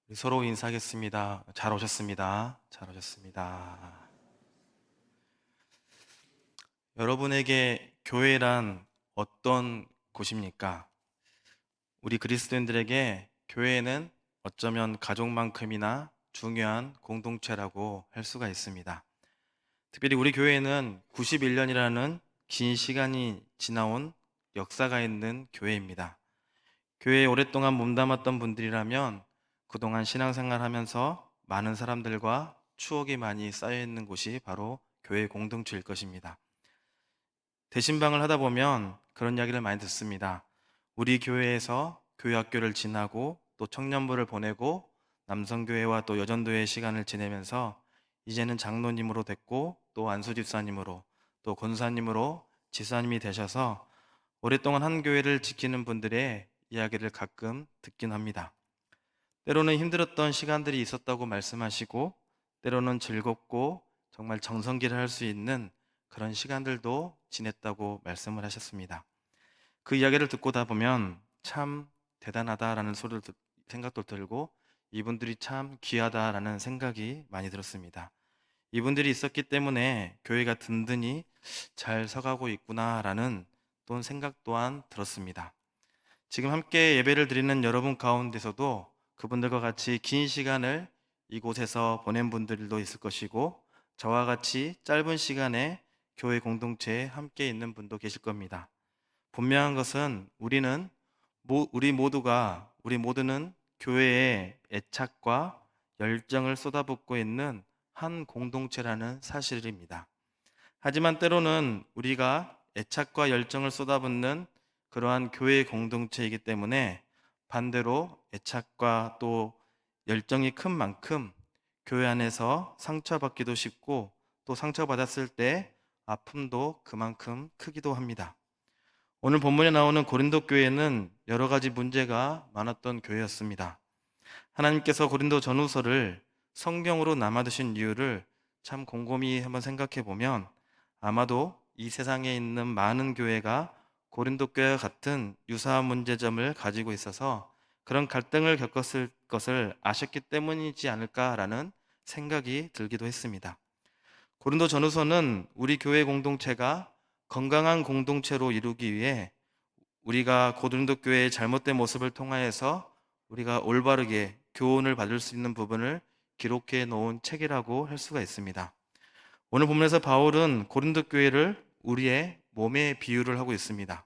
우리 서로 인사하겠습니다. 잘 오셨습니다. 잘 오셨습니다. 여러분에게 교회란 어떤 곳입니까? 우리 그리스도인들에게 교회는 어쩌면 가족만큼이나 중요한 공동체라고 할 수가 있습니다. 특별히 우리 교회는 91년이라는 긴 시간이 지나온 역사가 있는 교회입니다. 교회에 오랫동안 몸담았던 분들이라면 그동안 신앙생활 하면서 많은 사람들과 추억이 많이 쌓여 있는 곳이 바로 교회 공동체일 것입니다. 대신방을 하다 보면 그런 이야기를 많이 듣습니다. 우리 교회에서 교회학교를 지나고 또 청년부를 보내고 남성교회와 또 여전도회 시간을 지내면서 이제는 장로님으로 됐고 또 안수집사님으로 또 권사님으로 지사님이 되셔서 오랫동안 한 교회를 지키는 분들의 이야기를 가끔 듣긴 합니다. 때로는 힘들었던 시간들이 있었다고 말씀하시고 때로는 즐겁고 정말 정성기를 할 수 있는 그런 시간들도 지냈다고 말씀을 하셨습니다. 그 이야기를 듣고다 보면 참 대단하다라는 생각도 들고 이분들이 참 귀하다라는 생각이 많이 들었습니다. 이분들이 있었기 때문에 교회가 든든히 잘 서가고 있구나라는 또 생각 또한 들었습니다. 지금 함께 예배를 드리는 여러분 가운데서도 그분들과 같이 긴 시간을 이곳에서 보낸 분들도 있을 것이고 저와 같이 짧은 시간에 교회 공동체에 함께 있는 분도 계실 겁니다. 분명한 것은 우리 모두는 교회에 애착과 열정을 쏟아붓고 있는 한 공동체라는 사실입니다. 하지만 때로는 우리가 애착과 열정을 쏟아붓는 그러한 교회 공동체이기 때문에 반대로 애착과 또 열정이 큰 만큼 교회 안에서 상처받기도 쉽고 또 상처받았을 때 아픔도 그만큼 크기도 합니다. 오늘 본문에 나오는 고린도 교회는 여러 가지 문제가 많았던 교회였습니다. 하나님께서 고린도 전후서를 성경으로 남아두신 이유를 참 곰곰이 한번 생각해 보면 아마도 이 세상에 있는 많은 교회가 고린도 교회와 같은 유사한 문제점을 가지고 있어서 그런 갈등을 겪었을 것을 아셨기 때문이지 않을까라는 생각이 들기도 했습니다. 고린도 전후서는 우리 교회 공동체가 건강한 공동체로 이루기 위해 우리가 고린도 교회의 잘못된 모습을 통하여서 우리가 올바르게 교훈을 받을 수 있는 부분을 기록해 놓은 책이라고 할 수가 있습니다. 오늘 본문에서 바울은 고린도 교회를 우리의 몸에 비유를 하고 있습니다.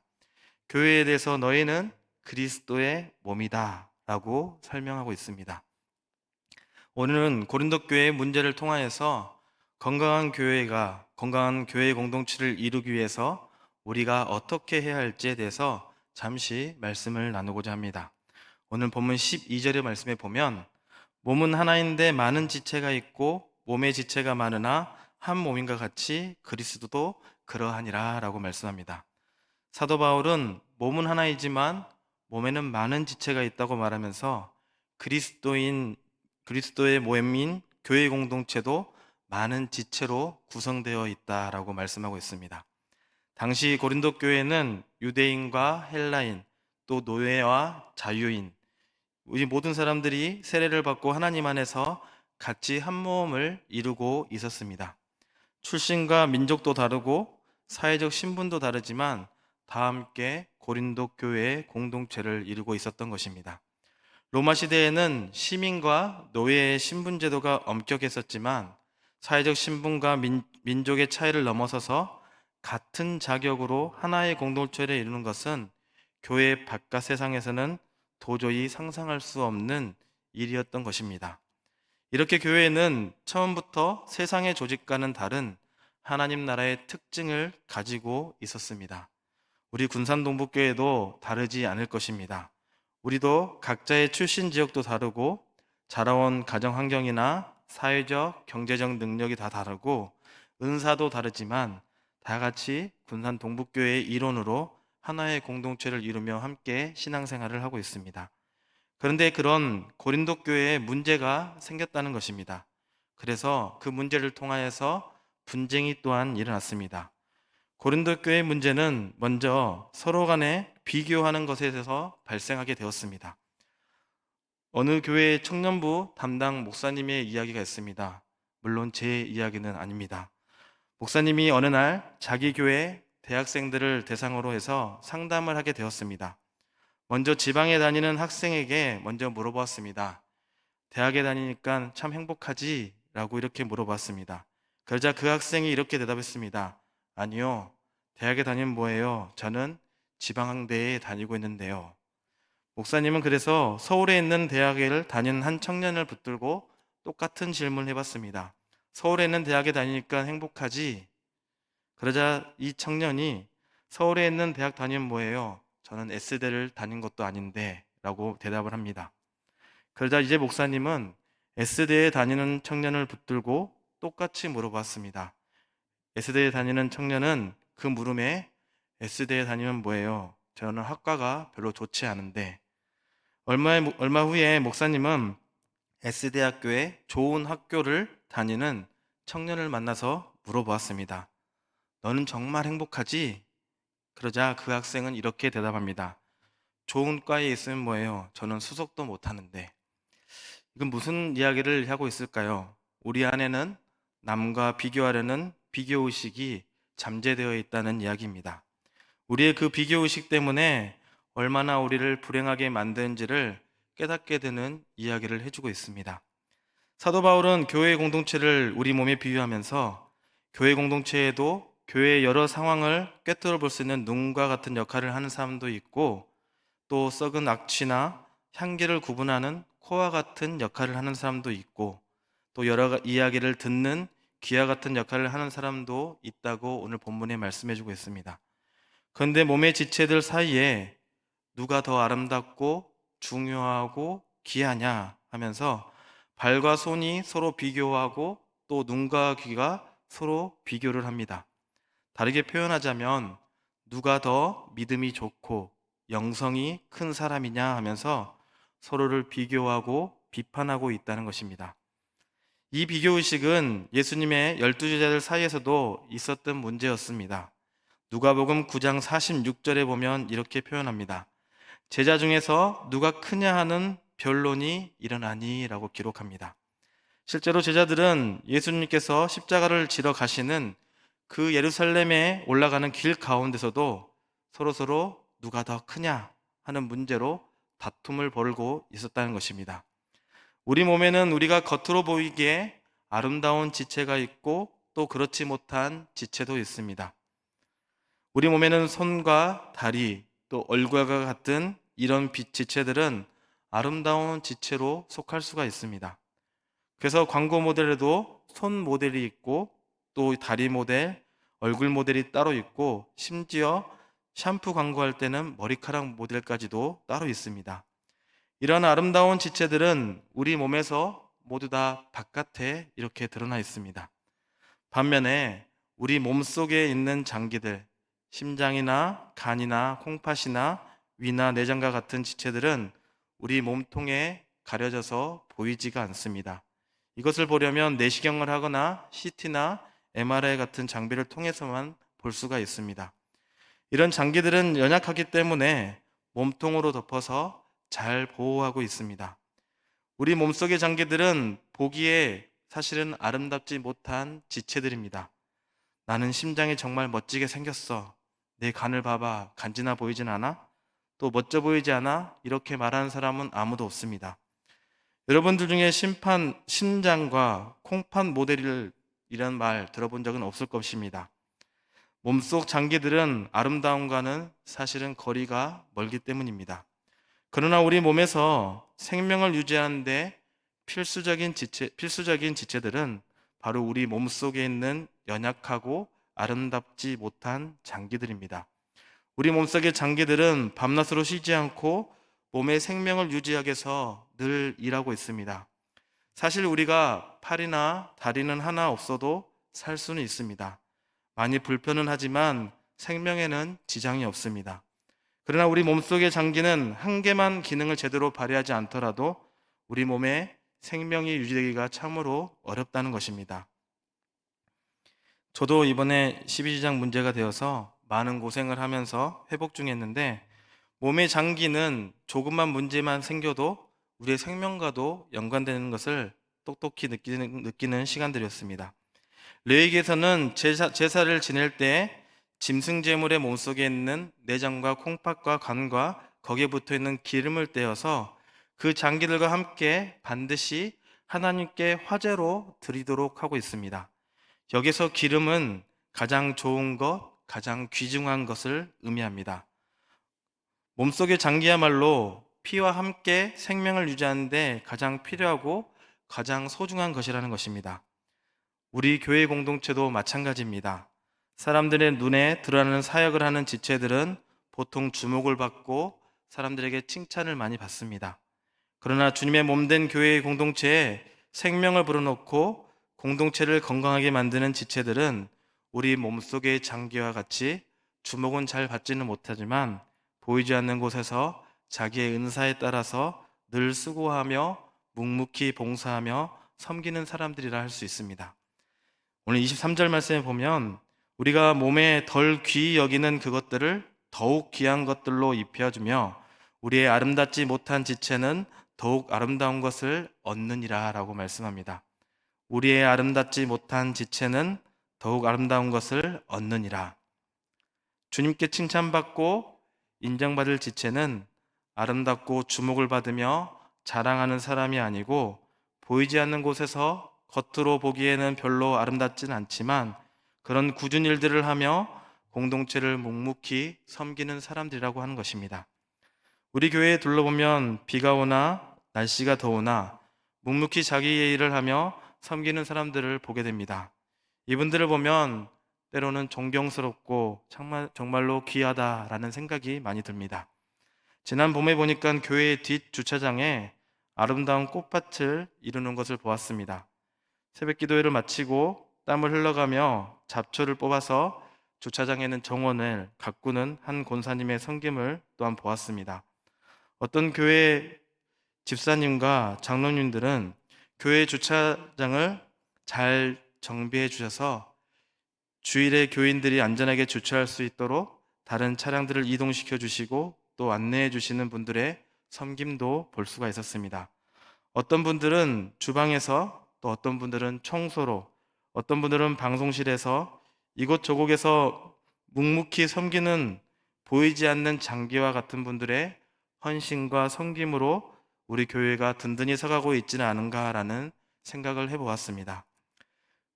교회에 대해서 너희는 그리스도의 몸이다 라고 설명하고 있습니다. 오늘은 고린도 교회의 문제를 통하여서 건강한 교회 공동체를 이루기 위해서 우리가 어떻게 해야 할지에 대해서 잠시 말씀을 나누고자 합니다. 오늘 본문 12절의 말씀에 보면 몸은 하나인데 많은 지체가 있고 몸의 지체가 많으나 한 몸인과 같이 그리스도도 그러하니라 라고 말씀합니다. 사도 바울은 몸은 하나이지만 몸에는 많은 지체가 있다고 말하면서 그리스도의 몸인 교회 공동체도 많은 지체로 구성되어 있다라고 말씀하고 있습니다. 당시 고린도 교회는 유대인과 헬라인, 또 노예와 자유인, 우리 모든 사람들이 세례를 받고 하나님 안에서 같이 한 몸을 이루고 있었습니다. 출신과 민족도 다르고 사회적 신분도 다르지만 다 함께 고린도 교회의 공동체를 이루고 있었던 것입니다. 로마 시대에는 시민과 노예의 신분 제도가 엄격했었지만 사회적 신분과 민족의 차이를 넘어서서 같은 자격으로 하나의 공동체를 이루는 것은 교회 바깥 세상에서는 도저히 상상할 수 없는 일이었던 것입니다. 이렇게 교회는 처음부터 세상의 조직과는 다른 하나님 나라의 특징을 가지고 있었습니다. 우리 군산동북교회도 다르지 않을 것입니다. 우리도 각자의 출신 지역도 다르고 자라온 가정 환경이나 사회적, 경제적 능력이 다 다르고 은사도 다르지만 다 같이 군산동북교회의 일원으로 하나의 공동체를 이루며 함께 신앙생활을 하고 있습니다. 그런데 그런 고린도 교회에 문제가 생겼다는 것입니다. 그래서 그 문제를 통하여서 분쟁이 또한 일어났습니다. 고린도 교회의 문제는 먼저 서로 간에 비교하는 것에 대해서 발생하게 되었습니다. 어느 교회 청년부 담당 목사님의 이야기가 있습니다. 물론 제 이야기는 아닙니다. 목사님이 어느 날 자기 교회 대학생들을 대상으로 해서 상담을 하게 되었습니다. 먼저 지방에 다니는 학생에게 먼저 물어보았습니다. 대학에 다니니까 참 행복하지? 라고 이렇게 물어봤습니다. 그러자 그 학생이 이렇게 대답했습니다. 아니요, 대학에 다니면 뭐예요? 저는 지방대에 다니고 있는데요. 목사님은 그래서 서울에 있는 대학을 다니는 한 청년을 붙들고 똑같은 질문을 해봤습니다. 서울에 있는 대학에 다니니까 행복하지? 그러자 이 청년이 서울에 있는 대학 다니면 뭐예요? 저는 S대를 다닌 것도 아닌데 라고 대답을 합니다. 그러자 이제 목사님은 S대에 다니는 청년을 붙들고 똑같이 물어봤습니다. S대에 다니는 청년은 그 물음에 S대에 다니면 뭐예요? 저는 학과가 별로 좋지 않은데 얼마 후에 목사님은 S대학교에 좋은 학교를 다니는 청년을 만나서 물어보았습니다. 너는 정말 행복하지? 그러자 그 학생은 이렇게 대답합니다. 좋은 과에 있으면 뭐예요? 저는 수석도 못하는데. 이건 무슨 이야기를 하고 있을까요? 우리 안에는 남과 비교하려는 비교의식이 잠재되어 있다는 이야기입니다. 우리의 그 비교의식 때문에 얼마나 우리를 불행하게 만드는지를 깨닫게 되는 이야기를 해주고 있습니다. 사도 바울은 교회 공동체를 우리 몸에 비유하면서 교회 공동체에도 교회의 여러 상황을 꿰뚫어 볼 수 있는 눈과 같은 역할을 하는 사람도 있고 또 썩은 악취나 향기를 구분하는 코와 같은 역할을 하는 사람도 있고 또 여러 이야기를 듣는 귀와 같은 역할을 하는 사람도 있다고 오늘 본문에 말씀해 주고 있습니다. 그런데 몸의 지체들 사이에 누가 더 아름답고 중요하고 귀하냐 하면서 발과 손이 서로 비교하고 또 눈과 귀가 서로 비교를 합니다. 다르게 표현하자면 누가 더 믿음이 좋고 영성이 큰 사람이냐 하면서 서로를 비교하고 비판하고 있다는 것입니다. 이 비교의식은 예수님의 12제자들 사이에서도 있었던 문제였습니다. 누가복음 9장 46절에 보면 이렇게 표현합니다. 제자 중에서 누가 크냐 하는 변론이 일어나니 라고 기록합니다. 실제로 제자들은 예수님께서 십자가를 지러 가시는 그 예루살렘에 올라가는 길 가운데서도 서로서로 누가 더 크냐 하는 문제로 다툼을 벌이고 있었다는 것입니다. 우리 몸에는 우리가 겉으로 보이기에 아름다운 지체가 있고 또 그렇지 못한 지체도 있습니다. 우리 몸에는 손과 다리 또 얼굴과 같은 이런 지체들은 아름다운 지체로 속할 수가 있습니다. 그래서 광고 모델에도 손 모델이 있고 또 다리 모델, 얼굴 모델이 따로 있고 심지어 샴푸 광고할 때는 머리카락 모델까지도 따로 있습니다. 이런 아름다운 지체들은 우리 몸에서 모두 다 바깥에 이렇게 드러나 있습니다. 반면에 우리 몸속에 있는 장기들, 심장이나 간이나 콩팥이나 위나 내장과 같은 지체들은 우리 몸통에 가려져서 보이지가 않습니다. 이것을 보려면 내시경을 하거나 CT나 MRI 같은 장비를 통해서만 볼 수가 있습니다. 이런 장기들은 연약하기 때문에 몸통으로 덮어서 잘 보호하고 있습니다. 우리 몸속의 장기들은 보기에 사실은 아름답지 못한 지체들입니다. 나는 심장이 정말 멋지게 생겼어. 내 간을 봐봐. 간지나 보이진 않아? 또 멋져 보이지 않아? 이렇게 말하는 사람은 아무도 없습니다. 여러분들 중에 심장과 콩팥 모델을 이런 말 들어본 적은 없을 것입니다. 몸속 장기들은 아름다움과는 사실은 거리가 멀기 때문입니다. 그러나 우리 몸에서 생명을 유지하는데 필수적인 지체들은 바로 우리 몸속에 있는 연약하고 아름답지 못한 장기들입니다. 우리 몸속의 장기들은 밤낮으로 쉬지 않고 몸의 생명을 유지하기 위해서 늘 일하고 있습니다. 사실 우리가 팔이나 다리는 하나 없어도 살 수는 있습니다. 많이 불편은 하지만 생명에는 지장이 없습니다. 그러나 우리 몸속의 장기는 한 개만 기능을 제대로 발휘하지 않더라도 우리 몸에 생명이 유지되기가 참으로 어렵다는 것입니다. 저도 이번에 12지장 문제가 되어서 많은 고생을 하면서 회복 중이었는데 몸의 장기는 조금만 문제만 생겨도 우리의 생명과도 연관되는 것을 똑똑히 느끼는 시간들이었습니다. 레위기에서는 제사를 지낼 때 짐승 제물의 몸속에 있는 내장과 콩팥과 간과 거기에 붙어 있는 기름을 떼어서 그 장기들과 함께 반드시 하나님께 화제로 드리도록 하고 있습니다. 여기서 기름은 가장 좋은 것, 가장 귀중한 것을 의미합니다. 몸속의 장기야말로 피와 함께 생명을 유지하는 데 가장 필요하고 가장 소중한 것이라는 것입니다. 우리 교회 공동체도 마찬가지입니다. 사람들의 눈에 드러나는 사역을 하는 지체들은 보통 주목을 받고 사람들에게 칭찬을 많이 받습니다. 그러나 주님의 몸된 교회의 공동체에 생명을 불어넣고 공동체를 건강하게 만드는 지체들은 우리 몸속의 장기와 같이 주목은 잘 받지는 못하지만 보이지 않는 곳에서 자기의 은사에 따라서 늘 수고하며 묵묵히 봉사하며 섬기는 사람들이라 할 수 있습니다. 오늘 23절 말씀에 보면 우리가 몸에 덜 귀히 여기는 그것들을 더욱 귀한 것들로 입혀주며 우리의 아름답지 못한 지체는 더욱 아름다운 것을 얻느니라 라고 말씀합니다. 우리의 아름답지 못한 지체는 더욱 아름다운 것을 얻느니라. 주님께 칭찬받고 인정받을 지체는 아름답고 주목을 받으며 자랑하는 사람이 아니고 보이지 않는 곳에서 겉으로 보기에는 별로 아름답진 않지만 그런 굳은 일들을 하며 공동체를 묵묵히 섬기는 사람들이라고 하는 것입니다. 우리 교회에 둘러보면 비가 오나 날씨가 더우나 묵묵히 자기의 일을 하며 섬기는 사람들을 보게 됩니다. 이분들을 보면 때로는 존경스럽고 정말로 귀하다라는 생각이 많이 듭니다. 지난 봄에 보니까 교회 뒷 주차장에 아름다운 꽃밭을 이루는 것을 보았습니다. 새벽 기도회를 마치고 땀을 흘러가며 잡초를 뽑아서 주차장에는 정원을 가꾸는 한 권사님의 섬김을 또한 보았습니다. 어떤 교회 집사님과 장로님들은 교회 주차장을 잘 정비해 주셔서 주일에 교인들이 안전하게 주차할 수 있도록 다른 차량들을 이동시켜 주시고 또 안내해 주시는 분들의 섬김도 볼 수가 있었습니다. 어떤 분들은 주방에서 또 어떤 분들은 청소로 어떤 분들은 방송실에서 이곳저곳에서 묵묵히 섬기는 보이지 않는 장기와 같은 분들의 헌신과 섬김으로 우리 교회가 든든히 서가고 있지는 않은가라는 생각을 해보았습니다.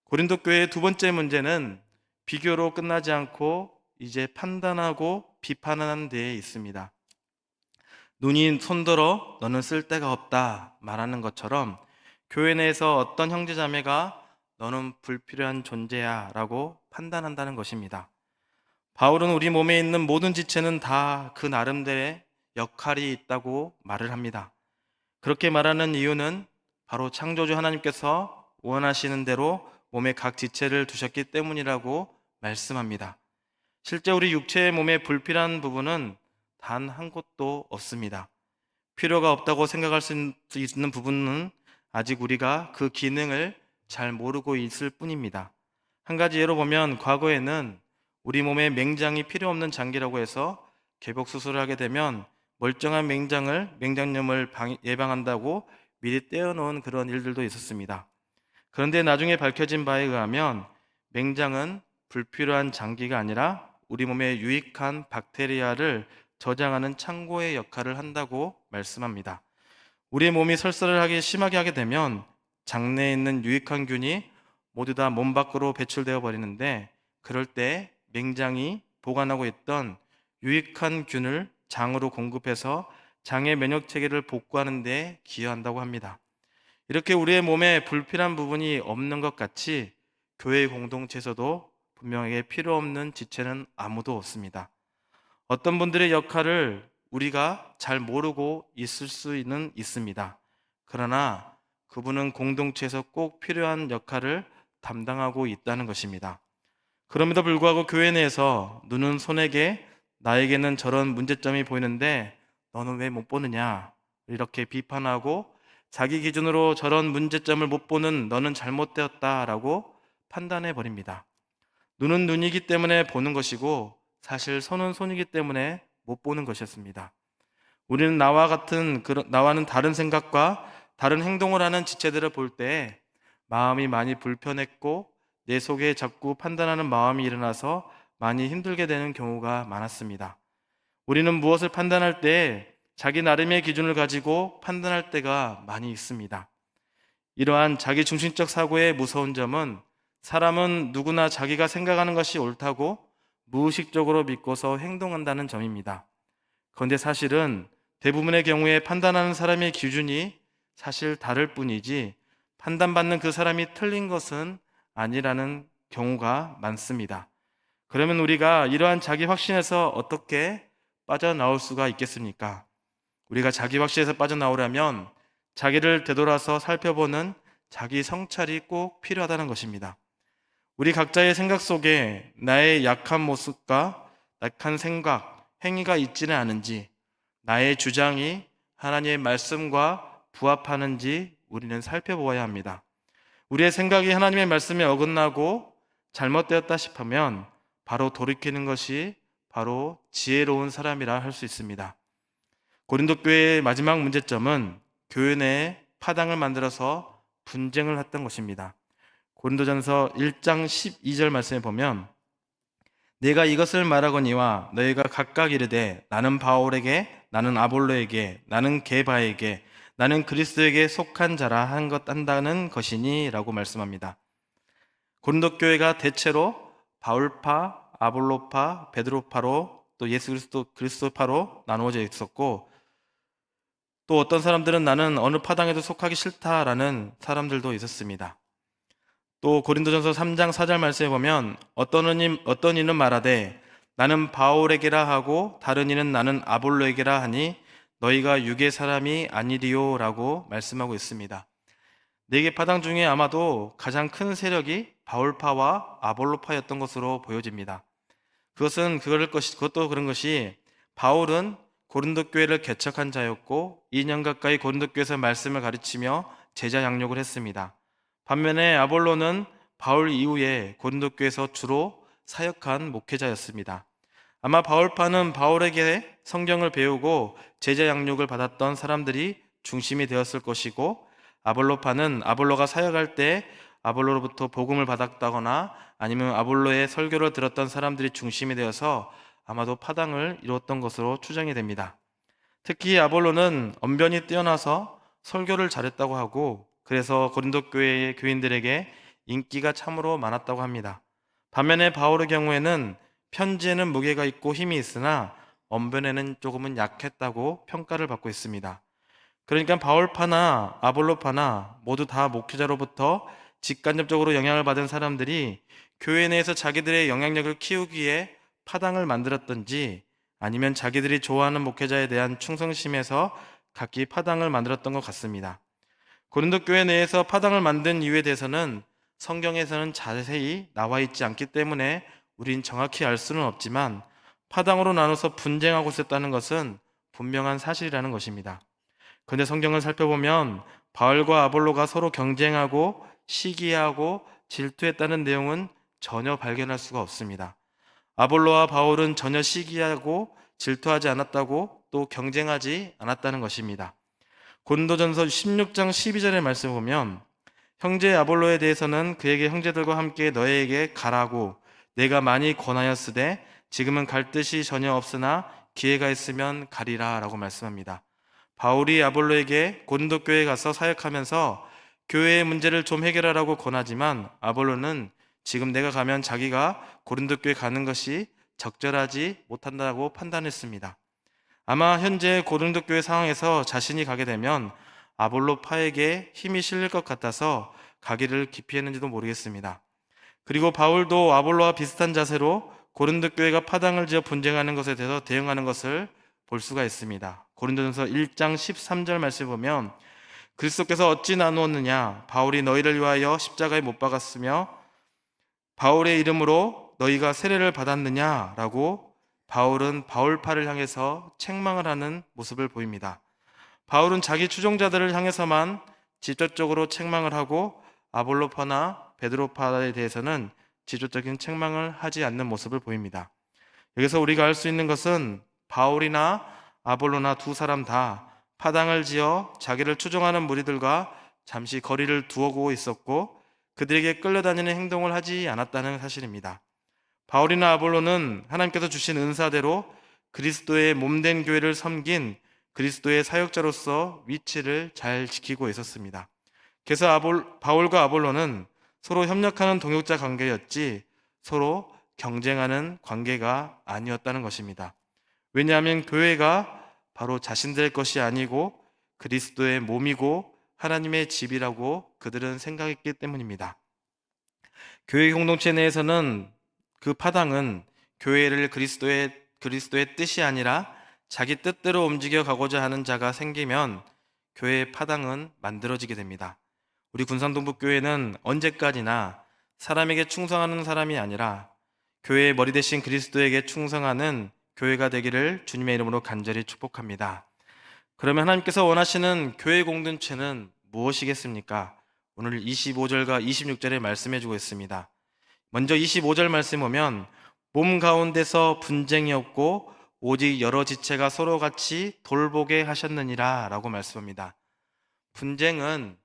고린도 교회의 두 번째 문제는 비교로 끝나지 않고 이제 판단하고 비판하는 데에 있습니다. 눈이 손들어 너는 쓸데가 없다 말하는 것처럼 교회 내에서 어떤 형제자매가 너는 불필요한 존재야 라고 판단한다는 것입니다. 바울은 우리 몸에 있는 모든 지체는 다 그 나름대로의 역할이 있다고 말을 합니다. 그렇게 말하는 이유는 바로 창조주 하나님께서 원하시는 대로 몸의 각 지체를 두셨기 때문이라고 말씀합니다. 실제 우리 육체의 몸에 불필요한 부분은 단 한 곳도 없습니다. 필요가 없다고 생각할 수 있는 부분은 아직 우리가 그 기능을 잘 모르고 있을 뿐입니다. 한 가지 예로 보면 과거에는 우리 몸에 맹장이 필요 없는 장기라고 해서 개복 수술을 하게 되면 멀쩡한 맹장염을 예방한다고 미리 떼어놓은 그런 일들도 있었습니다. 그런데 나중에 밝혀진 바에 의하면 맹장은 불필요한 장기가 아니라 우리 몸에 유익한 박테리아를 저장하는 창고의 역할을 한다고 말씀합니다. 우리의 몸이 설사를 심하게 하게 되면 장내에 있는 유익한 균이 모두 다 몸 밖으로 배출되어 버리는데 그럴 때 맹장이 보관하고 있던 유익한 균을 장으로 공급해서 장의 면역 체계를 복구하는 데 기여한다고 합니다. 이렇게 우리의 몸에 불필요한 부분이 없는 것 같이 교회 공동체에서도 분명하게 필요 없는 지체는 아무도 없습니다. 어떤 분들의 역할을 우리가 잘 모르고 있을 수는 있습니다. 그러나 그분은 공동체에서 꼭 필요한 역할을 담당하고 있다는 것입니다. 그럼에도 불구하고 교회 내에서 눈은 손에게 나에게는 저런 문제점이 보이는데 너는 왜 못 보느냐 이렇게 비판하고 자기 기준으로 저런 문제점을 못 보는 너는 잘못되었다라고 판단해 버립니다. 눈은 눈이기 때문에 보는 것이고 사실 손은 손이기 때문에 못 보는 것이었습니다. 우리는 나와는 다른 생각과 다른 행동을 하는 지체들을 볼 때 마음이 많이 불편했고 내 속에 자꾸 판단하는 마음이 일어나서 많이 힘들게 되는 경우가 많았습니다. 우리는 무엇을 판단할 때 자기 나름의 기준을 가지고 판단할 때가 많이 있습니다. 이러한 자기중심적 사고의 무서운 점은 사람은 누구나 자기가 생각하는 것이 옳다고 무의식적으로 믿고서 행동한다는 점입니다. 그런데 사실은 대부분의 경우에 판단하는 사람의 기준이 사실 다를 뿐이지 판단받는 그 사람이 틀린 것은 아니라는 경우가 많습니다. 그러면 우리가 이러한 자기 확신에서 어떻게 빠져나올 수가 있겠습니까? 우리가 자기 확신에서 빠져나오려면 자기를 되돌아서 살펴보는 자기 성찰이 꼭 필요하다는 것입니다. 우리 각자의 생각 속에 나의 약한 모습과 약한 생각, 행위가 있지는 않은지, 나의 주장이 하나님의 말씀과 부합하는지 우리는 살펴보아야 합니다. 우리의 생각이 하나님의 말씀에 어긋나고 잘못되었다 싶으면 바로 돌이키는 것이 바로 지혜로운 사람이라 할 수 있습니다. 고린도 교회의 마지막 문제점은 교회 내에 파당을 만들어서 분쟁을 했던 것입니다. 고린도전서 1장 12절 말씀에 보면 내가 이것을 말하거니와 너희가 각각 이르되 나는 바울에게 나는 아볼로에게 나는 게바에게 나는 그리스도에게 속한 자라 한 것 한다는 것이니 라고 말씀합니다. 고린도 교회가 대체로 바울파, 아볼로파, 베드로파로 또 예수 그리스도파로 나누어져 있었고 또 어떤 사람들은 나는 어느 파당에도 속하기 싫다라는 사람들도 있었습니다. 또 고린도전서 3장 4절 말씀에 보면 어떤 이는 말하되 나는 바울에게라 하고 다른 이는 나는 아볼로에게라 하니 너희가 육의 사람이 아니리요 라고 말씀하고 있습니다. 네 개 파당 중에 아마도 가장 큰 세력이 바울파와 아볼로파였던 것으로 보여집니다. 그것도 그런 것이 바울은 고린도 교회를 개척한 자였고 2년 가까이 고린도 교회에서 말씀을 가르치며 제자 양육을 했습니다. 반면에 아볼로는 바울 이후에 고린도 교회에서 주로 사역한 목회자였습니다. 아마 바울파는 바울에게 성경을 배우고 제자 양육을 받았던 사람들이 중심이 되었을 것이고 아볼로파는 아볼로가 사역할 때 아볼로로부터 복음을 받았다거나 아니면 아볼로의 설교를 들었던 사람들이 중심이 되어서 아마도 파당을 이루었던 것으로 추정이 됩니다. 특히 아볼로는 언변이 뛰어나서 설교를 잘했다고 하고 그래서 고린도 교회의 교인들에게 인기가 참으로 많았다고 합니다. 반면에 바울의 경우에는 편지에는 무게가 있고 힘이 있으나 언변에는 조금은 약했다고 평가를 받고 있습니다. 그러니까 바울파나 아볼로파나 모두 다 목회자로부터 직간접적으로 영향을 받은 사람들이 교회 내에서 자기들의 영향력을 키우기에 파당을 만들었던지 아니면 자기들이 좋아하는 목회자에 대한 충성심에서 각기 파당을 만들었던 것 같습니다. 고린도 교회 내에서 파당을 만든 이유에 대해서는 성경에서는 자세히 나와 있지 않기 때문에 우린 정확히 알 수는 없지만 파당으로 나눠서 분쟁하고 있었다는 것은 분명한 사실이라는 것입니다. 그런데 성경을 살펴보면 바울과 아볼로가 서로 경쟁하고 시기하고 질투했다는 내용은 전혀 발견할 수가 없습니다. 아볼로와 바울은 전혀 시기하고 질투하지 않았다고 또 경쟁하지 않았다는 것입니다. 고린도전서 16장 12절의 말씀을 보면 형제 아볼로에 대해서는 그에게 형제들과 함께 너희에게 가라고 내가 많이 권하였으되 지금은 갈 뜻이 전혀 없으나 기회가 있으면 가리라 라고 말씀합니다. 바울이 아볼로에게 고린도 교회에 가서 사역하면서 교회의 문제를 좀 해결하라고 권하지만 아볼로는 지금 내가 가면 자기가 고린도 교회 가는 것이 적절하지 못한다고 판단했습니다. 아마 현재 고린도 교회 상황에서 자신이 가게 되면 아볼로파에게 힘이 실릴 것 같아서 가기를 기피했는지도 모르겠습니다. 그리고 바울도 아볼로와 비슷한 자세로 고린도 교회가 파당을 지어 분쟁하는 것에 대해서 대응하는 것을 볼 수가 있습니다. 고린도전서 1장 13절 말씀을 보면 그리스도께서 어찌 나누었느냐 바울이 너희를 위하여 십자가에 못 박았으며 바울의 이름으로 너희가 세례를 받았느냐 라고 바울은 바울파를 향해서 책망을 하는 모습을 보입니다. 바울은 자기 추종자들을 향해서만 직접적으로 책망을 하고 아볼로파나 베드로파에 대해서는 직접적인 책망을 하지 않는 모습을 보입니다. 여기서 우리가 알 수 있는 것은 바울이나 아볼로나 두 사람 다 파당을 지어 자기를 추종하는 무리들과 잠시 거리를 두고 있었고 그들에게 끌려다니는 행동을 하지 않았다는 사실입니다. 바울이나 아볼로는 하나님께서 주신 은사대로 그리스도의 몸된 교회를 섬긴 그리스도의 사역자로서 위치를 잘 지키고 있었습니다. 그래서 바울과 아볼로는 서로 협력하는 동역자 관계였지 서로 경쟁하는 관계가 아니었다는 것입니다. 왜냐하면 교회가 바로 자신들의 것이 아니고 그리스도의 몸이고 하나님의 집이라고 그들은 생각했기 때문입니다. 교회 공동체 내에서는 그 파당은 교회를 그리스도의 뜻이 아니라 자기 뜻대로 움직여 가고자 하는 자가 생기면 교회의 파당은 만들어지게 됩니다. 우리 군산동북교회는 언제까지나 사람에게 충성하는 사람이 아니라 교회의 머리 대신 그리스도에게 충성하는 교회가 되기를 주님의 이름으로 간절히 축복합니다. 그러면 하나님께서 원하시는 교회 공동체는 무엇이겠습니까? 오늘 25절과 26절에 말씀해 주고 있습니다. 먼저 25절 말씀 보면 몸 가운데서 분쟁이 없고 오직 여러 지체가 서로 같이 돌보게 하셨느니라 라고 말씀합니다. 분쟁은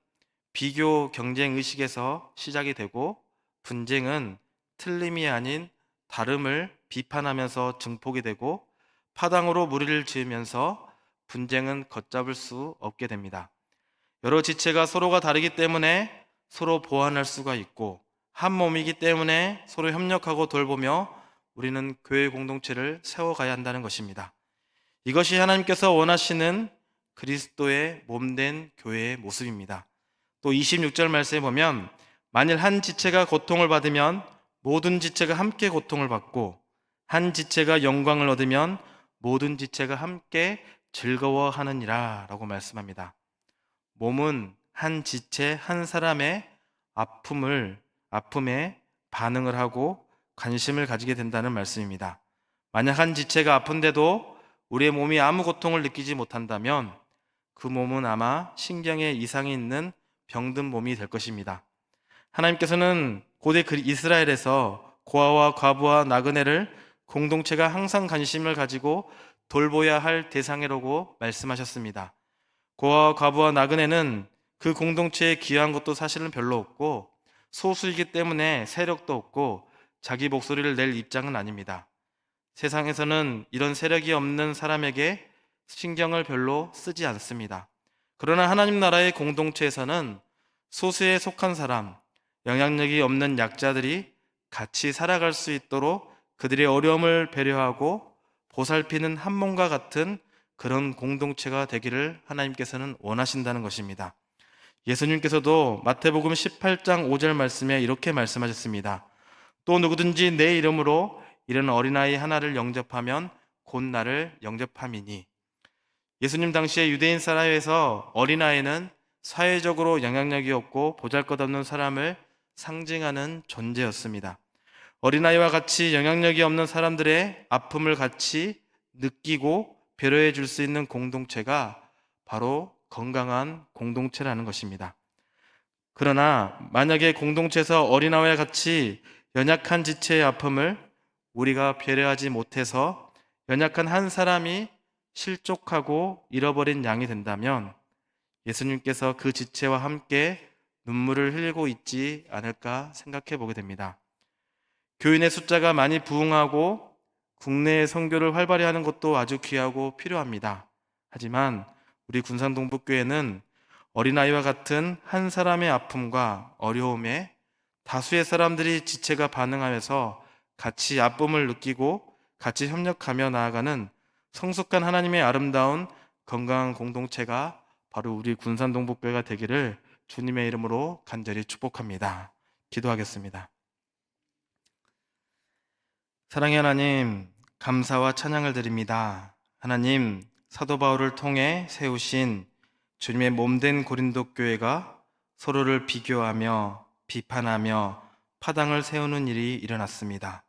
비교 경쟁 의식에서 시작이 되고 분쟁은 틀림이 아닌 다름을 비판하면서 증폭이 되고 파당으로 무리를 지으면서 분쟁은 걷잡을 수 없게 됩니다. 여러 지체가 서로가 다르기 때문에 서로 보완할 수가 있고 한 몸이기 때문에 서로 협력하고 돌보며 우리는 교회 공동체를 세워가야 한다는 것입니다. 이것이 하나님께서 원하시는 그리스도의 몸된 교회의 모습입니다. 또 26절 말씀에 보면 만일 한 지체가 고통을 받으면 모든 지체가 함께 고통을 받고 한 지체가 영광을 얻으면 모든 지체가 함께 즐거워하느니라 라고 말씀합니다. 몸은 한 지체 한 사람의 아픔에 반응을 하고 관심을 가지게 된다는 말씀입니다. 만약 한 지체가 아픈데도 우리의 몸이 아무 고통을 느끼지 못한다면 그 몸은 아마 신경에 이상이 있는 병든 몸이 될 것입니다. 하나님께서는 고대 이스라엘에서 고아와 과부와 나그네를 공동체가 항상 관심을 가지고 돌보아야 할 대상이라고 말씀하셨습니다. 고아와 과부와 나그네는 그 공동체에 기여한 것도 사실은 별로 없고 소수이기 때문에 세력도 없고 자기 목소리를 낼 입장은 아닙니다. 세상에서는 이런 세력이 없는 사람에게 신경을 별로 쓰지 않습니다. 그러나 하나님 나라의 공동체에서는 소수에 속한 사람, 영향력이 없는 약자들이 같이 살아갈 수 있도록 그들의 어려움을 배려하고 보살피는 한 몸과 같은 그런 공동체가 되기를 하나님께서는 원하신다는 것입니다. 예수님께서도 마태복음 18장 5절 말씀에 이렇게 말씀하셨습니다. 또 누구든지 내 이름으로 이런 어린아이 하나를 영접하면 곧 나를 영접함이니. 예수님 당시에 유대인 사회에서 어린아이는 사회적으로 영향력이 없고 보잘것없는 사람을 상징하는 존재였습니다. 어린아이와 같이 영향력이 없는 사람들의 아픔을 같이 느끼고 배려해 줄 수 있는 공동체가 바로 건강한 공동체라는 것입니다. 그러나 만약에 공동체에서 어린아이와 같이 연약한 지체의 아픔을 우리가 배려하지 못해서 연약한 한 사람이 실족하고 잃어버린 양이 된다면 예수님께서 그 지체와 함께 눈물을 흘리고 있지 않을까 생각해 보게 됩니다. 교인의 숫자가 많이 부흥하고 국내에 선교를 활발히 하는 것도 아주 귀하고 필요합니다. 하지만 우리 군산동북교회는 어린아이와 같은 한 사람의 아픔과 어려움에 다수의 사람들이 지체가 반응하면서 같이 아픔을 느끼고 같이 협력하며 나아가는 성숙한 하나님의 아름다운 건강한 공동체가 바로 우리 군산동북교회가 되기를 주님의 이름으로 간절히 축복합니다. 기도하겠습니다. 사랑의 하나님, 감사와 찬양을 드립니다. 하나님, 사도 바울을 통해 세우신 주님의 몸된 고린도 교회가 서로를 비교하며 비판하며 파당을 세우는 일이 일어났습니다.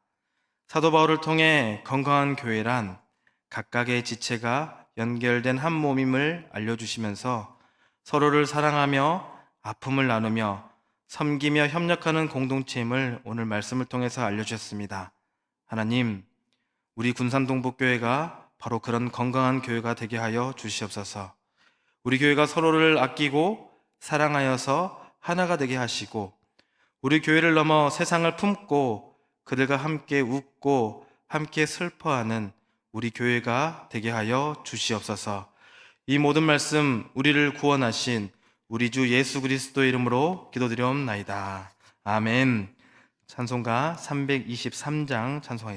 사도 바울을 통해 건강한 교회란 각각의 지체가 연결된 한 몸임을 알려주시면서 서로를 사랑하며 아픔을 나누며 섬기며 협력하는 공동체임을 오늘 말씀을 통해서 알려주셨습니다. 하나님, 우리 군산동북교회가 바로 그런 건강한 교회가 되게 하여 주시옵소서. 우리 교회가 서로를 아끼고 사랑하여서 하나가 되게 하시고, 우리 교회를 넘어 세상을 품고 그들과 함께 웃고 함께 슬퍼하는 우리 교회가 되게 하여 주시옵소서. 이 모든 말씀 우리를 구원하신 우리 주 예수 그리스도의 이름으로 기도드리옵나이다. 아멘. 찬송가 323장 찬송하겠습니다.